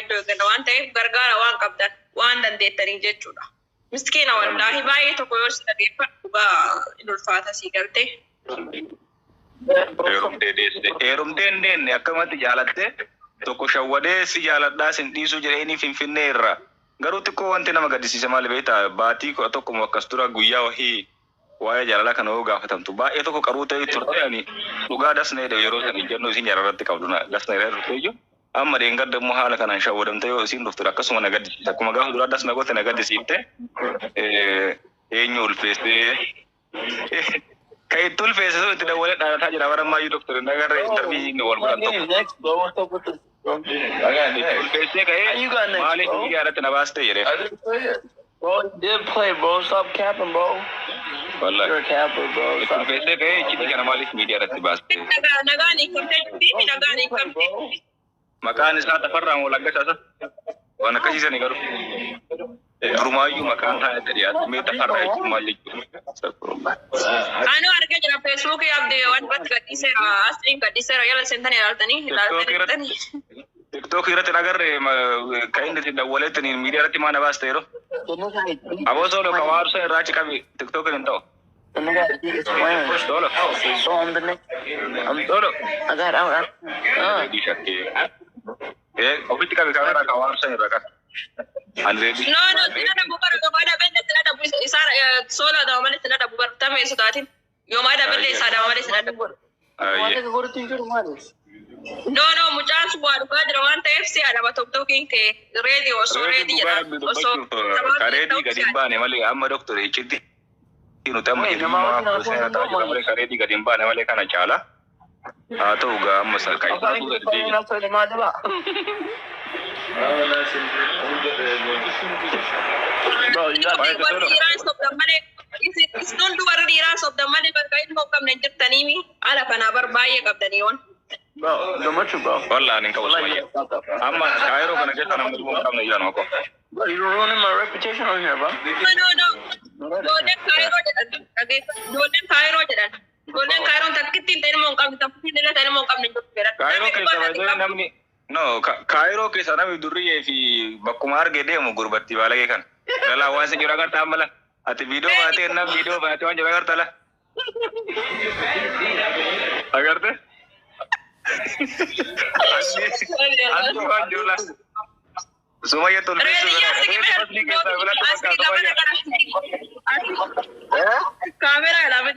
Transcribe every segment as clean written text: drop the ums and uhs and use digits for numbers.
iddoo eegganna waan ta'eef gargaara waan qabdan waan dandeettanii jechuudha. Miskiina wallaahi baay'ee tokko yoo si dhageeffadhu dhugaa hin ulfaata sii galtee. Heerumteen deenne akkamatti jaalatte tokko shawwadee si jaaladhaa sin dhiisuu jedhanii Finfinnee irra garuu xiqqoo wanti nama gaddisiise maal beektaa baatii tokko akkas dura guyyaa wahii waa'ee jaalala kana yoo gaafatamtu baay'ee tokko qaruu ta'e turte ani dhugaa dasnee yeroo san ijjannoo isin jaalarratti qabdu dasnee turte iyyuu amma deengadda immoo haala kanaan shawwadamte yoo isin dhuftu akkasuma na gaddisiifte akkuma gaafa dura dasna goote na gaddisiifte eenyu ulfeessee Kaitul face itu tidak boleh ada aja orang maju dokter negara interview ini wal bukan tok. Agak face kayak Malik ini ada tenabaste ya. Bro, did play bro, stop capping bro. Wallahi. You're a capper bro. Face kayak citi karena Malik media ada tenabaste. Nagani kamte. Makan isna tafarra mau lagga sasa. Wana kasi sani garu. Rumayu makan saya tadi ya, me tafarra itu Malik. Anu arga jira Facebook abde wan bat gadisera asli gadisera yala sentani altani. TikTok irratti agarre kain tidak boleh tani media irratti mana baasta yero. Abo solo kawarsa irratti kabi TikTok ini tahu. Solo. So I'm the next. I'm solo. I got out. Di sakit. Ofisi kabi kamera kawarsa irratti. Andre. No, tidak ada bubar ada benda tidak ada isar solo ada mana tidak ada bubar tamai sudatin. Yo ada benda isar ada mana tidak ada bubar. No, mucaan semua ada rawan TFC ada batok toking ke radio so radio so karedi gadimba ne mali amma doctor ikiti inu tamma idima saya tahu juga mereka karedi gadimba ne mali kana chala atau uga amma salkai Bro, you got Isn't to worry of the money, but I know come and tanimi, Alapana baye of the neon. bro, no much bro. Wallah nin kau semua. Amma Cairo kana kita nama dulu kamu ni jangan aku. Bro, you're ruining my reputation on here, bro. No. Golden Cairo jalan. Golden Cairo tak kita tidak mau kami tapi tidak ada mau kami bergerak. Cairo kita itu namanya. No, Cairo kita nama duri fi bakumar gede mau gurbati balik kan. Kalau awan sejuragan tambah Ati video baate na video baate wan jaga kartala. Agar te? Anu kan jula. Sumaya tu Kamera alamat.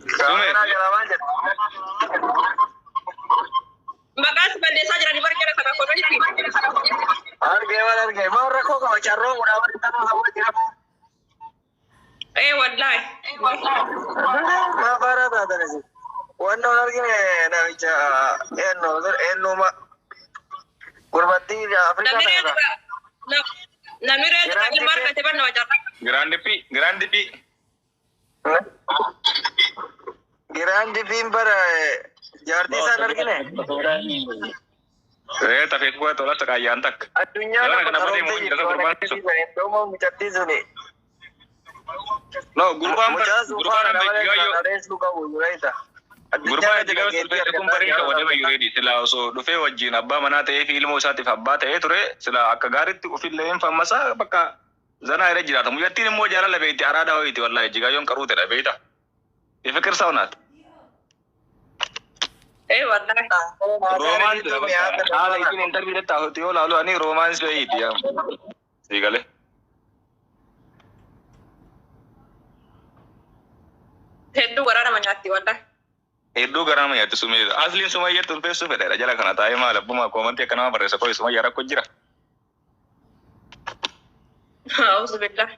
Kamera alamat. Makas bende saja di parkir sama kono ni. Harga mau rako kau caro udah kita mau tidak. Wallahi. Ma bara da sih. Wanda harga ni na bica eno ma. Gurbati Afrika na. Namira itu lagi marka teban na wajar. Grande pi. Grande pi para Jardi sana harga ni. Tapi gua tolak sekalian tak. Adunya mau mencati zone. No, guru namanya juga sudah kumparin ke whatever you ready. Sila so dufe wajin abba mana teh film usatif abba teh ture sila akagarit tu film lain famasa baka zana ada jirat. Mujur tin mau jalan lebih tiara dah itu wallahi jika yang karu tidak beda. Fikir saunat. Wallahi. Romance hala itu interview dekat hoti yo lalu ani romance itu dia. Sigale. Heddu garana menyati wallahi. Heddu garana menyati sumai. Asli sumai itu face to face ada jalan kana tahu malah buma komentar kana berasa kau sumai yara kujira. Auzubillah.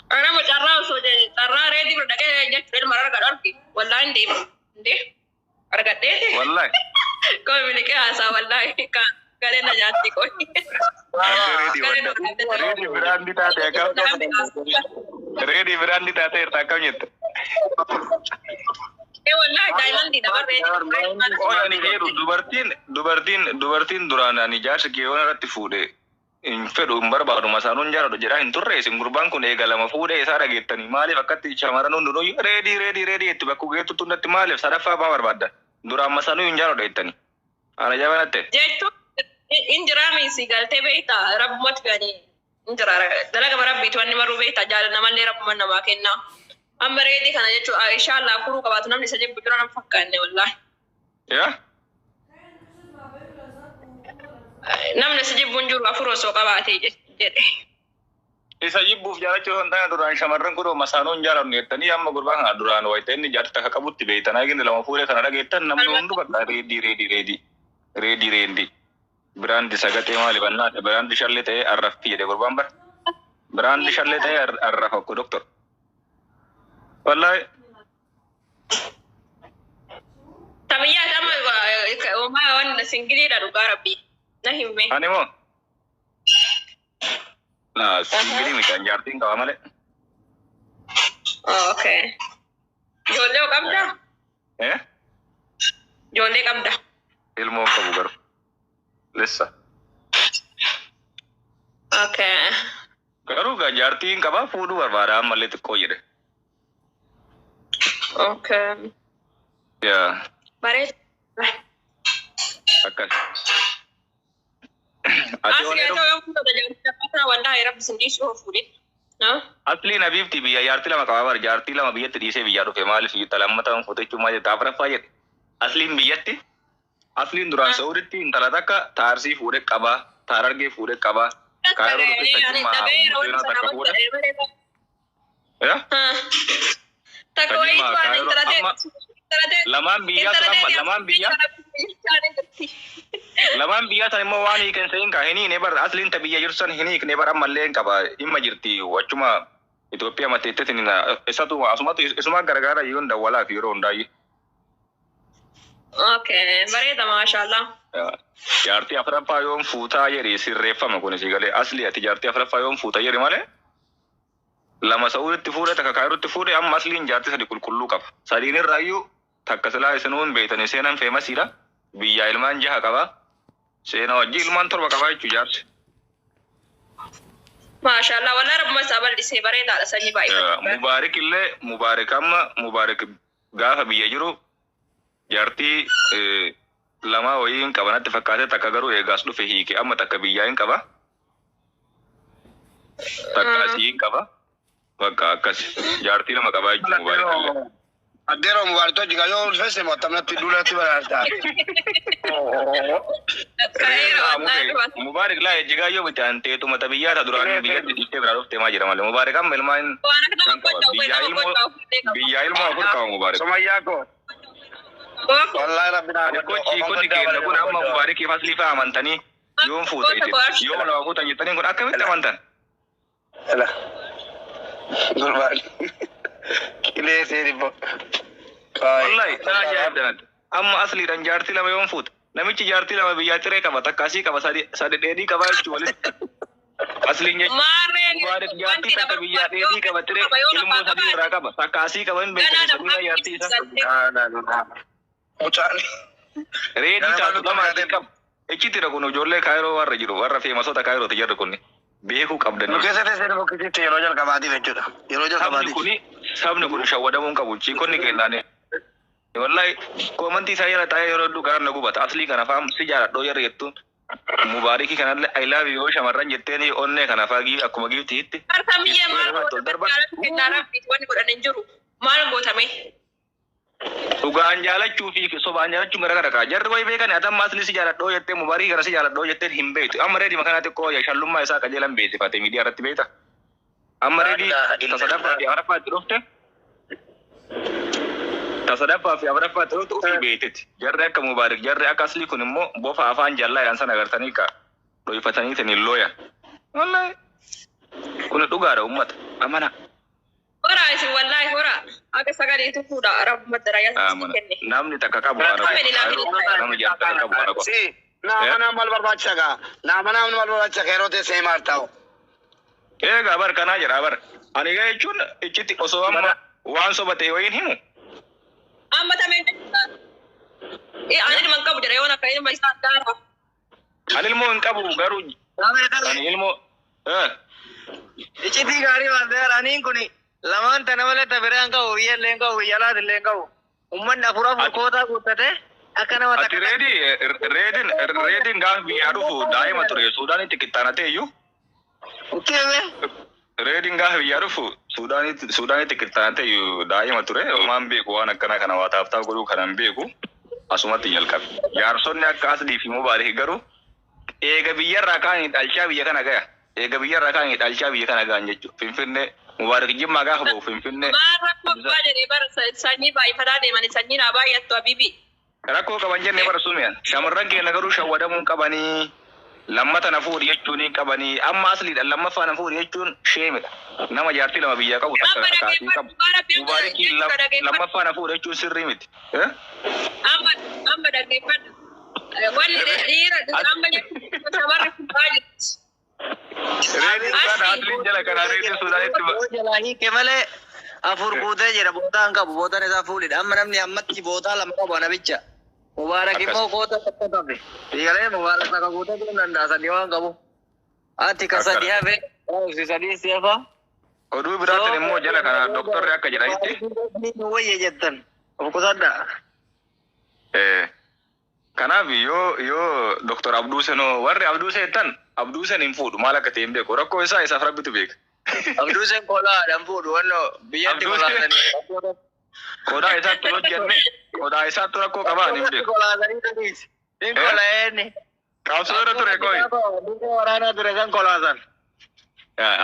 Ana mau carra so jadi carra ready berdaya jadi film marah kadar ki. Wallahi ndi. Harga deh. Wallahi. Kau memiliki asa wallahi kalian aja hati kau. Ready berani tadi kau. Ready berani tadi takau nyet. Wallahi diamond di dalam ready. Oh ini dubartin durana ni jar sekian orang rati fude. in fedhu hin barbaadu masaanuun jaalladhu jedhaa hin turre isin gurbaan kun eegalama fuudhee isaa dhageettanii maaliif akkatti shamarran hundinuu reedii itti bakku geettutu hundatti maaliif sadaffaa baa barbaadda duraan masaanuu hin jaalladhu jettanii ana jabanatte jechuun injiraami si galtee beektaa rabbumatti ganii injira dalaga rabbiitu wanni maruu beektaa jaalala namallee rabbuma namaa kennaa amma reedii kana jechuun inshallah furuu qabaatu namni isa jibbu jira nama fakkaanne wallaahi. yaa namni isa jibbuun jiru afur osoo qabaatee jedhe. isa jibbuuf jaalachuu osoo hin taane duraan shamarran kun masaanuu hin jaalladhu jettanii amma gurbaa kana duraan wayita inni jaartii akka qabutti beektan haginni lama fuudhee kana dhageettan namni hundu bakka reedii biraandi sagatee maali bannaate biraandi shallee ta'ee arraffi jedhe gurbaan bara biraandi shallee ta'ee arrafa okko doktor wallahi tabiyyaa amma omaa waan singiliidha dhugaa rabbii na himme ani moo singilii miti jaartiin qaba malee okay ijoollee qabda ijoollee qabda ilmoo qabu garuu lessa okay garuu jaartiin qaba fuudhuu barbaada ammallee xiqqoo jedhe okay yaa bareed akkas asliin habiibti biyya jaartii lama qaba bara jaartii lama biyyatti dhiisee biyyaa dhufe maaliif talammatan fudhachuu maal jetta afuraffaa jedhe asliin biyyatti asliin duraan sa'uuditti intala takka taarsii fuudhe qaba taarargee fuudhe qaba kaayiroo dhufe tajjummaa takka fuudhe lamaan biyyaa san immoo waan hiikan sa'in ka hinii ne bar asliin ta biyya jirsan hinii ne bar ammallee qaba imma jirti wachuma Itoophiyaa mateettetin isatu asumatu isuma gargaara yoon dawwalaa fi yeroo hundaayyee. Okay, bareeda maashaallah. Jaartii afuraffaa yoon fuutaa jedhee sirreeffama kun si galee asli ati jaartii afuraffaa yoon fuutaa jedhe malee lama sa'uuditti fuudhe takka kaayirutti fuudhe amma asliin jaartii sadi qulqulluu qaba. Sadiin irraayyuu takka silaa isinuun beeytanii seenan feemasiidha. Biyyaa ilmaan jaha qaba. Seenaa wajji ilmaan torba qaba jechuu jaarsi. Maashaallah wala rabbuma isaa bal'isee bareedaadha sanyii baay'ee. Mubaarik illee mubaarik amma mubaarik gaafa biyya jiru jaartii lama wayiin qabanatti fakkaate takka garuu eegaas dhufe hiike amma takka biyyaa hin qaba. Takka asii hin qaba. Bakka akkas jaartii lama qabaa jechuun mubaarik illee. Addero mubaarik jiga yoo ulfeesse mootamnatti duulatti baraartaa. Mubaarik laa jigaa yoo bitti anteetu mata biyyaa ta duraan biyyatti dhiiftee biraa dhuftee maa jira malee mubaarik amma ilmaan kan qaba biyyaa ilmoo afur qaba mubaarik. Somayyaa koo. Wallahi rabbina kun kenna kun amma mubaarikiif asli fa amantanii yoon fuuta ite yoo nama fuutan jettanii kun akkamitti amantan? Gurbaal. Kilee seeni bo. Wallahi sana ajaa'ibdanat amma asliidhaan jaartii lama yoon fuuta namichi jaartii lama biyyaa tiree qaba takka asii qaba sadi dheedhii qaba jechuu walitti asliin jechuun mubaarik jaartii takka biyyaa dheedii qaba tiree ilmoo sadii irraa qaba takka asii qaba hin beekne sadii jaartii isaa. Mucaani. Reedii taatu lama asii qaba. Echitira kun ijoollee kaayiroo warra jiru warra feemasoota kaayirooti jarri kunni beekuu qabdani. Nu keessatti seera bokkisitti yeroo jalqabaatiif jechuudha. Yeroo jalqabaatiif. Sabni kun shawwadamuun qabu chiikonni kennaane. Wallahi komantii isaa jala taa'ee yeroo hedduu garaa na gubata aslii kana faam si jaaladhoo jarri jettuun mubaarikii kanallee I love you yoo shamarran jetteen onnee kana faagii akkuma giifti hitti. Harka biyyee maal wanni godhan hin jiru maal gootame. Dhugaan jaalachuu fi sobaan jaalachuun gara gara kaa jarri wayi beekani atamma asli si jaaladhoo jettee mubaarii kana si jaaladhoo jetteen hin beektu amma reedii makanaa xiqqoo shallummaa isaa qajeelan beeksifate miidiyaa irratti beekta amma reedii tasadaffaa fi afuraffaa itti dhufte tasadaffaa fi afuraffaa itti dhufte ofii beektetti jarri akka mubaarik jarri akka asli kun immoo bofa afaan jallaa yaan sana agartanii ka dho'ifatanii taniin looyan wallahi kun dhugaadha ummata amana. Hora isin wallahi hora akka sagaleetu fuudha rabbuma darayaa kenne. Namni takka qabu nama jaarta qabu arago. Si nama mal barbaachisa gaa nama mal barbaachisa yeroo teessee maal ta'u. Egaa bar kanaa jira bar ani gaa jechuun ichitti osoo amma waan sobatee wayiin himu. Amma tamee ani man qabu jira yoo akka inni isaa gaara. Ani ilmoo hin qabu garuu Ani ilmu Iciti gari wanda ranin kuni laman tanamale tabiran ka uye lenga uyala lenga umman afura furkota gutate akana mata ati redin ga biya rufu daima ture Sudani tikitana te yu ukeme redin ga biya rufu Sudani tikitana te yu daima ture man be ko wana kana wata afta guru kana be ko asumati yalkab yar sonne akas di fi mubarak garu ega biyar rakani dalcha biya kana ga ega biyar rakani dalcha biya kana ga nyechu finfinne mubarak jimma ga ho finfinne Barakko baje ne bar sanyi bai fada de mani sanyi na bai yatto bibi rakko ka banje ne bar sumiya shamarran ke nagaru shawada mun kabani lammata na furi yechuni kabani amma asli dan lamma fa na furi yechun sheme nama jarti lama biya ka utakka ka ti ka mubaraki lamma fa na furi yechun sirri mit amma da ke fada wani ira da amma ne tabarrak baje redin ka da adrin jala kana redin Sudani tiba jalahi kemale afur kude jira bota anka bota ne za fulid amma namni ammatti bota lamma bana bicha mubarak mo kota tabe digale mubarak ka kota ko nanda sadiwa gabu ati kasadia be si sadi siapa odu biratin mo jala kana doktor ya ka jira itti ni waye jettan ko sadda kanaaf yoo Dr. Abduu Senoo warri Abduu Seetan Abduu Sen hin fuudhu maal akka ta'e hin beeku rakkoo isaa isaaf rabbitu beeka. Abduu Sen kolaa dhaan fuudhu wanno biyyatti kolaasanii. Qodaa isaatti hojjenne qodaa isaatti rakkoo qabaan hin beeku. Kolaasanii hin kolaa'eenni. Qabsoo irra ture koi. Waraanaa ture kan kolaasan.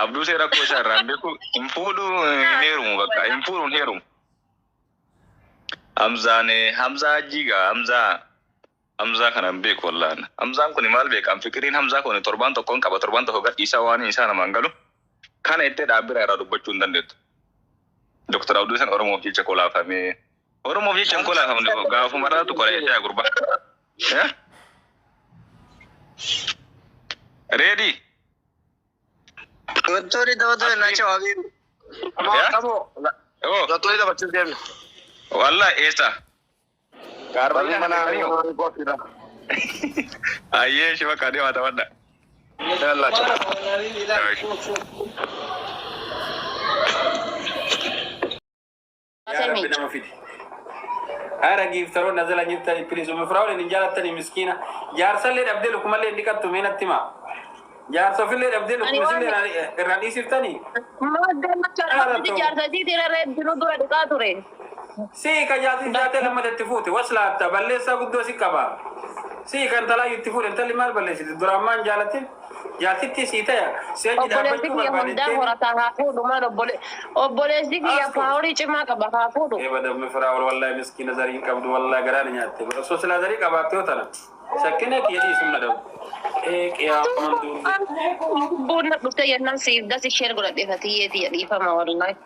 Abduu Sen rakkoo isaa irraa hin beeku hin fuudhu hin heerumu bakka hin fuudhu hin heerumu. Hamzaa jiga Hamza kana beeku wallaan. Hamzaan kun maal beekan fikiriin Hamzaa kun torban tokkoon qaba torban tokko gadhiisa waan isaa namaan galu kana itti dhaabbira irraa dubbachuu hin dandeettu. Dr. Abduu Sen Oromoof jecha kolaafame. Oromoof jecha kolaafame gaafuma irraatu koleessaa gurbaa. Ready? Doktori dabatuu na cewa biyu. Kamo. Doktori dabatuu deemna. Wallah eessa? Karena mana aye coba kade mata wanda. Yalla coba. يا رب نما فيدي أرجع يفترون نزل نجتني بليز ومفراول نجارة تاني مسكينة جار سلة أبدله كمال اللي كاتو مين التما جار سفلة أبدله كمسلة راني سيفتني ما دام تشارك جار سدي ترى رد دنو دور دكاتورين سي كجاتي جاتي لما تتفوتي وصلت تبلش سأقول سي كبا سي كان تلا يتفوت أنت اللي ما بلش الدرامان جالتي جاتي تسيتا يا سيجي دابا تقول يوم ده ورا تهافو ما نبولي وبوليس دي يا فاوري كما كبا هافو إيه بدأ مفراول والله مسكين زارين كابد والله قراني نياتي بس وصل زاري كبا تيوتنا سكنة كيدي سمنا دو إيه يا مندور بورنا بس يا ناس ده شير قرأ دي فتية دي دي فما والله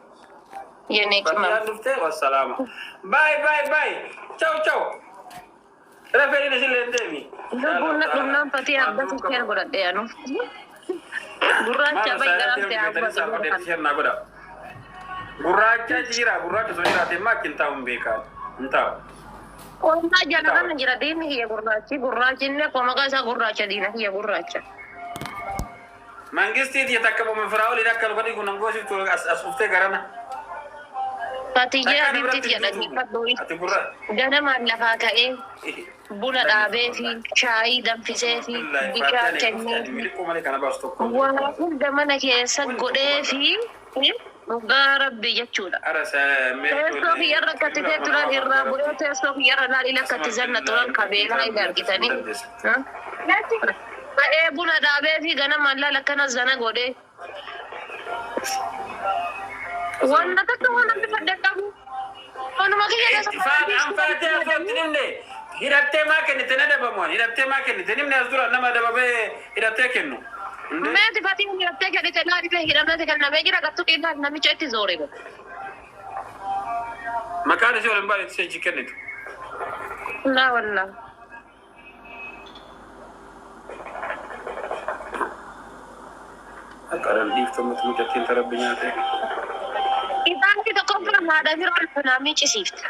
يعني كمان دفتة والسلام باي باي باي ciao ciao رافعي نزل لندمي بورنا فتية ده شير قرأ دي أنو gurraacha gurraacha jira gurraacha so jira temma kinta umbeka nta onna jana kan jira dini hiya gurraachi ne ko maga sa gurraacha dina hiya gurraacha mangisti dia takabo mafraul ida kal gadi kunan gosi to asufte garana fatiyya binti tiya dani fadoi ati gurra jana man lafa ka'e buna dhaabee fi shaayii danfisee fi bishaan kennee waan hunda mana keessa godhee fi dhugaa rabbi jechuudha. Teessoo kiyyarra akkatti turan irraa bu'ee teessoo kiyyarra laaliin akkatti zanna turan qabeelaa hin argitanii. Ba'ee buna dhaabee fi ganamaan laal akkana zana godhee. Wanta takka waan akka fadda qabu. Waanuma kiyya keessa hirattee maa kennite na dabamuun hirattee maa kennite nimni as dura nama dababee hirattee kennu. Meeti fatiin hirattee kennite laalilee hidhamnate kennamee jira gattu qillaaf namicha itti zoore godhe. Maqaan ishee waliin baay'ee ishee itti kennitu. Laa wallaa. Qaran dhiiftamutti mucattiin tarabbi nyaatee. Isaanti tokko fira haadha bira ol funaa miicisiifte.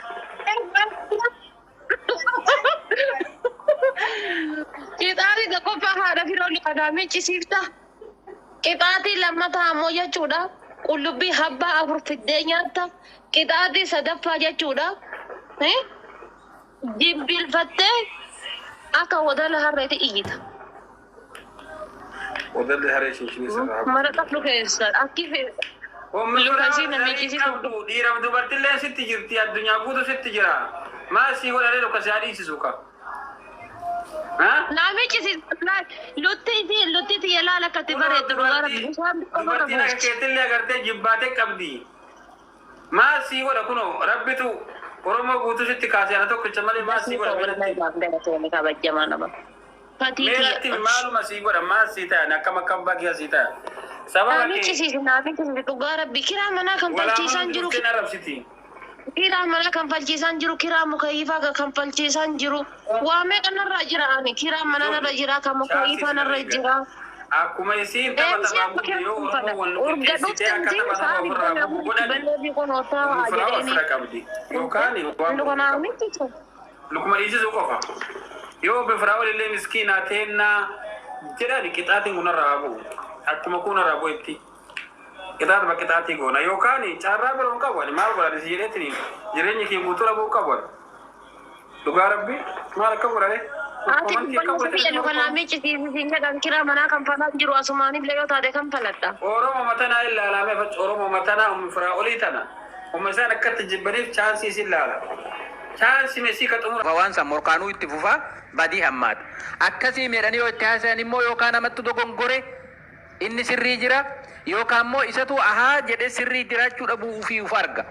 Kitaabni tokko haadha firoonni qadaamee cisiifta. Qixaatii lammataa ammoo jechuudha. Qullubbii habbaa afur fiddee nyaatta. Qixaatii sadaffaa jechuudha. Jibbilfattee akka wadala harreeti iyyita. Wadalli haree shinshinii sarara. Mara qabdu keessa akki Lukasii namichi si qabdu dhiiraaf dubartillee sitti jirti addunyaa guutuu sitti jira. Maal sii godhalee Lukasii adiisisu qaba. namichi si lutti yalaala akkatti bareeddu dhugaara dubartiin akka keetillee agartee jibbaatee qabdi. Maal sii godha kunoo rabbitu Oromoo guutuu sitti kaasee ana tokkicha malee maal sii godha. Meelatti maaluma sii godha maal sii ta'an akkam bagiya sii ta'an. Sababa namichi dhugaara bikiraa manaa kan falchiisan jiru. Kiraa mana kan falchiisan jiru kiraa mukayyifaa kan falchiisan jiru. Waa meeqa narra jira ani kiraa mana narra jira kan mukayyifaa narra jira. Akkuma isiin taphataa yoo Oromoo wal keessitee akka taphataa ofirraa bu'u godhani. Yookaan lukuma dhiisisuu qofa. Yoo bifiraa walillee miskiinaa teennaa jedhani qixaatiin kunarraa bu'u. Akkuma kunarraa bu'u itti. Kita bakit hati go na yokani cara belum kawan mal gua di sini ini jirenya ki mutura bu kawan lugar rabbi mal kawan ale ati tapi lu kana mi ci singa dan kira mana kan fana jiru asumani beliau tade kan falata oromo matana illa la me fach oromo matana fraolitana sana kat jibril chance silala chance me si katumur kawan sa morkanu ittifufa badi hamad akkasi medani yo taasani mo yokana mattu dogongore inni sirri jira yookaan immoo isatu ahaa jedhee sirrii jiraachuu dhabuu ofii uf arga.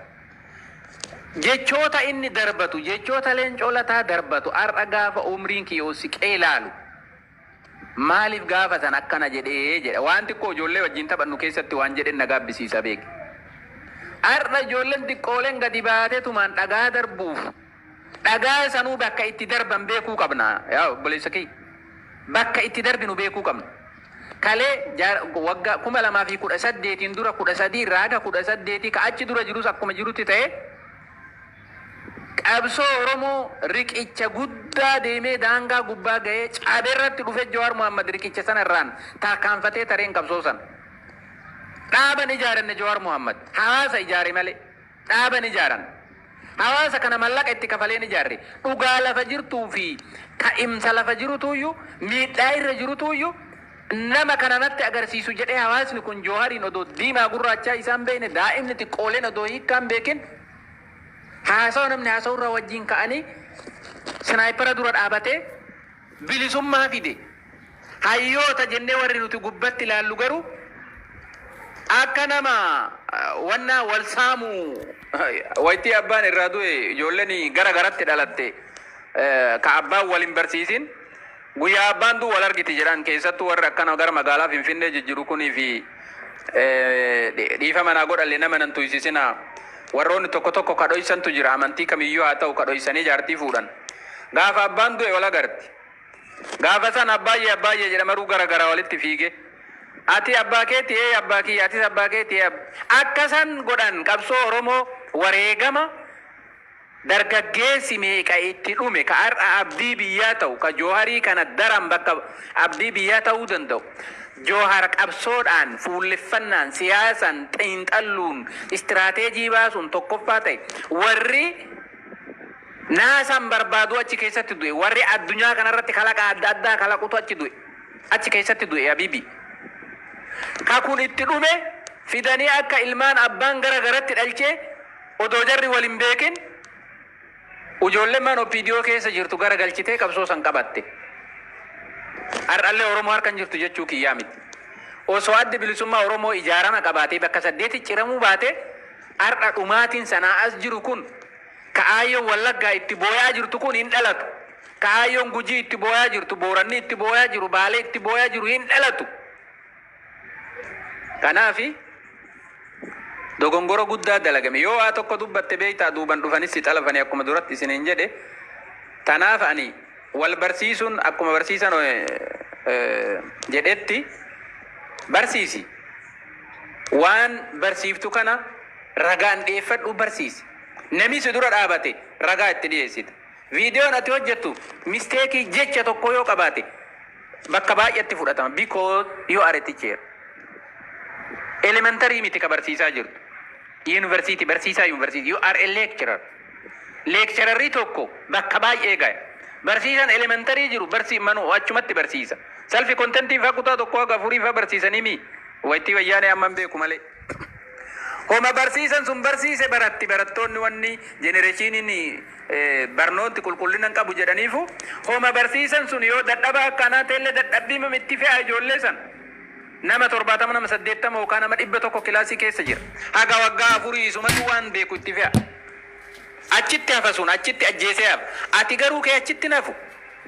Jechoota inni darbatu jechoota leencoo lataa darbatu har'a gaafa umriin kiyyoo siqee ilaalu maaliif gaafa san akkana jedhee jedha waan xiqqoo ijoollee wajjin taphannu keessatti waan jedhen na gaabbisiisa beeki. Har'a ijoolleen xiqqooleen gadi baateetumaan dhagaa darbuuf dhagaa sanuu bakka itti darban beekuu qabna yaa obboleessa kee bakka itti darbinu beekuu qabna. Kale wagga 2018 dura 13 raga 18 ka achi dura jirus akkuma jirutti ta'e qabsoo Oromoo riqicha guddaa deemee daangaa gubbaa ga'ee caaberratti dhufe Jawaar Muhammad riqicha sanarraan tarkaanfatee tareen qabsoo san dhaaban ijaaranne Jawaar Muhammad hawaasa ijaare malee dhaaban ijaaran hawaasa kana mallaqa itti kafaleen ijaarre dhugaa lafa jirtuu fi ka'imsa lafa jirutuyyuu miidhaa irra jirutuyyuu nama kananatti agarsiisu jedhee hawaasni kun Jawaarin odoo diimaa gurraachaa isaan beekne daa'imni xiqqooleen odoo hiikkaan beekin haasa'u namni haasa'u irraa wajjin ka'anii sinaayipara dura dhaabatee bilisummaa fide hayyoota jennee warri nuti gubbatti ilaallu garuu akka nama wannaa wal saamuu waytii abbaan irraa du'e ijoolleen gara garatti dhalatte ka abbaan wal hin barsiisin guyyaa abbaan wal argiti jedhan keessattuu warra akkana gara magaalaa Finfinnee jijjiiru kunii fi dhiifa manaa godhalle nama nan tuysisina warroonni tokko tokko kadhoysantu jira amantii kamiyyuu haa ta'u kadhoysanii jaartii fuudhan gaafa abbaan du'e wal agarti gaafa san abbaayye jedha maruu gara walitti fiige ati abbaa keeti abbaa kiyya atis abbaa keeti akkasan godhan qabsoo Oromoo wareegama dargaggeessi meeqa itti dhume ka har'a abdii biyyaa ta'u ka Jawaarii kana daran bakka abdii biyyaa ta'uu danda'u Jawaar qabsoodhaan fuulleffannaan siyaasan xiinxalluun istiraateejii baasuun tokkoffaa ta'e warri naasan barbaadu achi keessatti du'e warri addunyaa kanarratti kalaqa adda addaa kalaqutu achi keessatti du'e habibi ka kun itti dhume fidanii akka ilmaan abbaan garatti dhalchee odoo jarri waliin beekin ujoolleen man OPDO keessa jirtu gara galchitee qabsoo san qabatte har'allee Oromoo harkan jirtu jechuu kiyyaa miti osoo adda bilisummaa Oromoo ijaarama qabaatee bakka 8 ciramuu baate har'a dhumaatiin sanaa as jiru kun kaayyoon Wallaggaa itti booyaa jirtu kun hin dhalatu kaayyoon Gujii itti booyaa jirtu Booranni itti booyaa jiru Baalee itti booyaa jiru hin dhalatu kanaafi dogongoro guddaa dalagame yoo waa tokko dubbatte beektaa duuban dhufanis si xalafanii akkuma duratti isiniin jedhe tanaaf ani wal barsiisuun akkuma barsiisan jedhetti barsiisi waan barsiiftu kana ragaan dhiyeeffadhu barsiisi namni si dura dhaabate ragaa itti dhiyeessita viidiyoon ati hojjettu misteekii jecha tokko yoo qabaate bakka baay'eetti fudhatama because you are a teacher. Elementary miti ka barsiisaa jirtu. University barsiisaa university you are a lecturer. Lecturerri tokko bakka baay'ee gaya. Barsiisan elementary jiru manu achumatti barsiisa. Self contentii fa kutaa tokko aga furii fa barsiisanii mi waytii wayyaanee amman beeku malee. Homa barsiisan sun barsiise barattoonni wanni generationiin barnooti qulqullinaan qabu jedhaniifu homa barsiisan sun yoo dadhabaa akkanaa ta'ellee dadhabbii mamitti fe'a ijoollee san nama 70 nama 80 yookaan nama 100 kilaasii keessa jira. Haga waggaa afurii isumatu waan beeku itti fe'a. Achitti hafa sun achitti ajjeesee hafa. Ati garuu kee achitti nafu.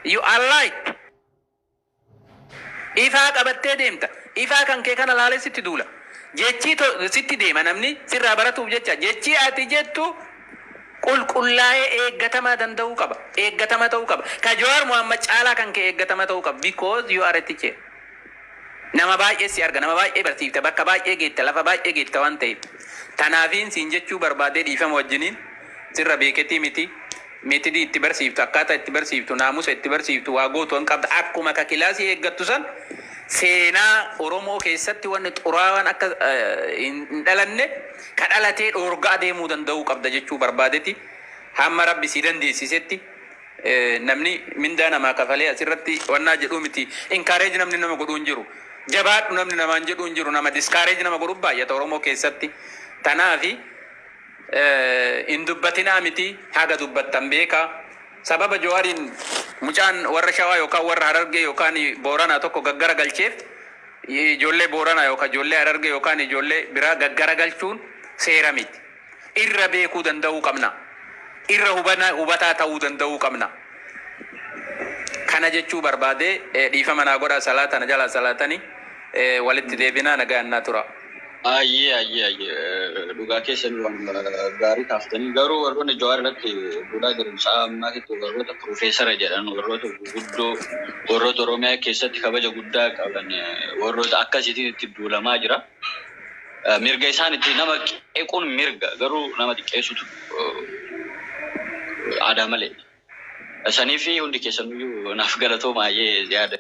You are right. Ifaa qabattee deemta. Ifaa kan kee kana laalee sitti duula. Jechi sitti deema namni sirraa baratuuf jecha. Jechi ati jettu qulqullaa'ee eeggatamaa danda'uu qaba. Eeggatamaa ta'uu qaba. Ka Jawaar Mohammad caalaa kan kee eeggatamaa ta'uu qaba. Because you are a teacher. Nama baay'ee si arga. Nama baay'ee barsiifta. Bakka baay'ee geetta. Lafa baay'ee geetta waan ta'eef. Tanaafiin siin jechuu barbaadee dhiifama wajjiniin sirra beeketii miti. Meetidii itti barsiiftu akkaataa itti barsiiftu naamusa itti barsiiftu waa gootu waan qabda akkuma ka kilaasii eeggattu san seenaa Oromoo keessatti wanni xuraawaan akka hin dhalanne ka dhalatee dhoorgaa deemuu danda'uu qabda jechuu barbaadeti hamma rabbi si dandeessisetti namni mindaa namaa kafalee asirratti wannaa jedhuu miti inkaareeji namni nama godhuu hin jiru jabaadhu namni namaan jedhuu hin jiru nama diskaareeji nama godhuu baay'ata Oromoo keessatti tanaafi in dubbatinaa miti haga dubbattan beeka sababa Jawaariin mucaan warra Shawaa yookaan warra Harargee yookaan Booranaa tokko gaggara galcheef ijoollee Booranaa yookaan ijoollee Harargee yookaan ijoollee biraa gaggara galchuun seera miti. Irra beekuu danda'uu qabna. Irra hubataa ta'uu danda'uu qabna. Kana jechuu barbaadee dhiifama naa godhaa salaatana jala salaatanii walitti deebinaa nagaannaa tura. Dhugaa keessan waan gaarii kaaftanii garuu warroonni Jawaar irratti duudhaa jirumsaa ammaa keessatti warroota piroofeesara jedhan warroota guguddoo warroota Oromiyaa keessatti kabaja guddaa qaban warroota akkasiitiin itti duulamaa jira. Mirga isaan itti nama qeequun mirga garuu nama xiqqeessutu aadaa malee. Saniif hundi keessaniyyuu naaf galatoomaa yaada.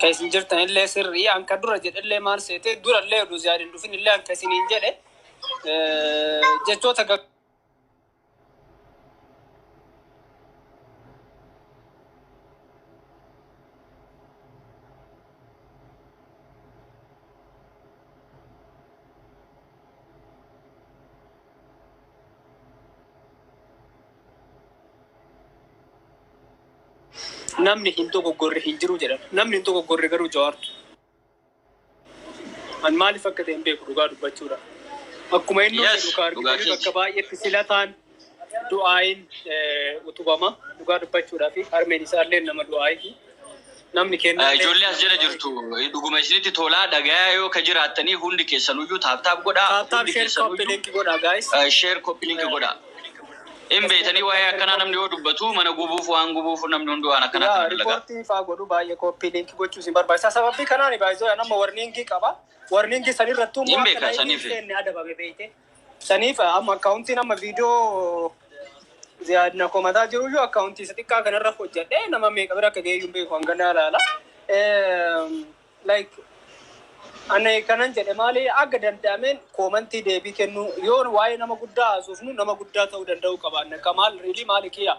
Kaisin jirtan illee sirrii anka dura jedhallee maal seete durallee oduu ziyaadin dhufin illee anka isiniin jedhe jechoota namni hin dogoggorre hin jiru jedhan namni hin dogoggorre garuu Jawaartu an maaliif akka ta'e hin beeku dhugaa dubbachuudha akkuma inni jedhu kaargitanii bakka baay'eetti silataan du'aayin utubama dhugaa dubbachuudhaa fi harmeen isaallee nama du'aayi namni kenna ijoollee as jala jirtu dhuguma isinitti tolaa dhagayaa yoo ka jiraattanii hundi keessanuyyuu taaptaap godhaa taaptaap sheer koppiliinki godhaa gaayis sheer koppiliinki godhaa in beetanii waa'ee akkanaa namni yoo dubbatu mana gubuuf waan gubuuf namni hundi waan akkanaa kan dalagaa. Riipoortii fa'aa godhu baay'ee koppii liinkii gochuus hin barbaachisaa sababii kanaan baay'ee nama warniingii qaba warniingii sanirrattuu immoo akka laayinii adabame beekte saniif amma akkaawuntiin amma viidiyoo ziyaadina komataa jiruyyuu akkaawuntii isa xiqqaa kanarra hojjedhe nama meeqa bira akka geeyyuun beeku hangana ilaala. Ani kanan jedhe maali akka danda'ameen koomantii deebii kennu yoo waa'ee nama guddaa haasofnu nama guddaa ta'uu danda'u qabaanne kamaal riilii maali kiyya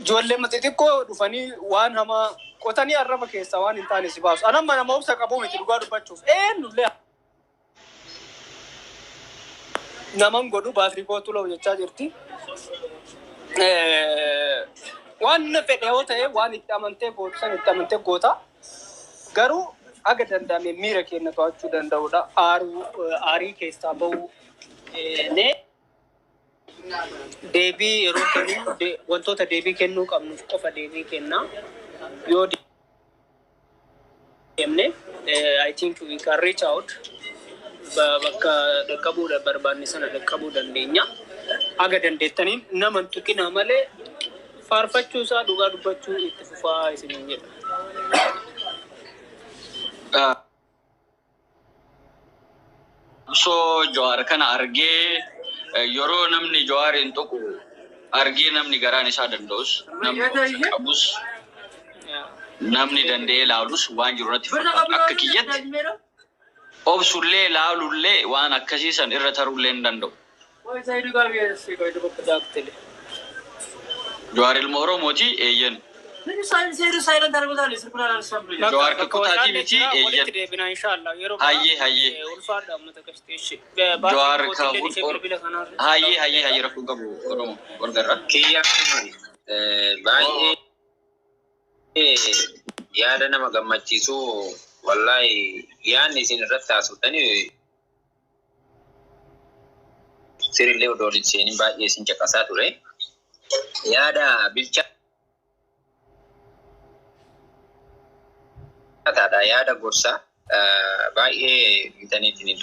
ijoollee xixiqqoo dhufanii waan hamaa qotanii arraba keessaa waan hin taane si baasu anamma nama obsa qabu miti dhugaa dubbachuuf eenyullee naman godhu baatirii kootu lau jechaa jirti waan fedhe yoo ta'e waan itti amantee gootu san itti amantee goota garuu aga danda'ame miira keenya to'achuu danda'udha aarii keessaa bahuu deebii yeroo kennu wantoota deebii kennuu qabnuuf qofa deebii kennaa yoo deemne I think we can reach out bakka dhaqqabuudha barbaanne sana dhaqqabuu dandeenya aga dandeettaniin nama tuqina malee faarfachuu isaa dhugaa dubbachuu itti fufaa isiniin jedha. So Jawar kana argee yeroo namni Jawariin tokko argee namni garaan isaa danda'us namni qabus namni danda'ee ilaalus waan jiru irratti fakkaatu akka kiyyatti obsullee ilaalullee waan akkasiisan irra tarullee hin danda'u. Jawar ilma Oromooti eeyyan. Jawar kakutaati miti eeyyan. Hayyee. Jawar hayyee rakkoo qabu Oromoo wargarra. Baay'ee yaada nama gammachiisu wallahi yaanni isin irratti haasoftan sirillee odoo licheen baay'ee isin caqasaa ture. Yaada bilchaataadha yaada gorsa baay'ee bitaniitiin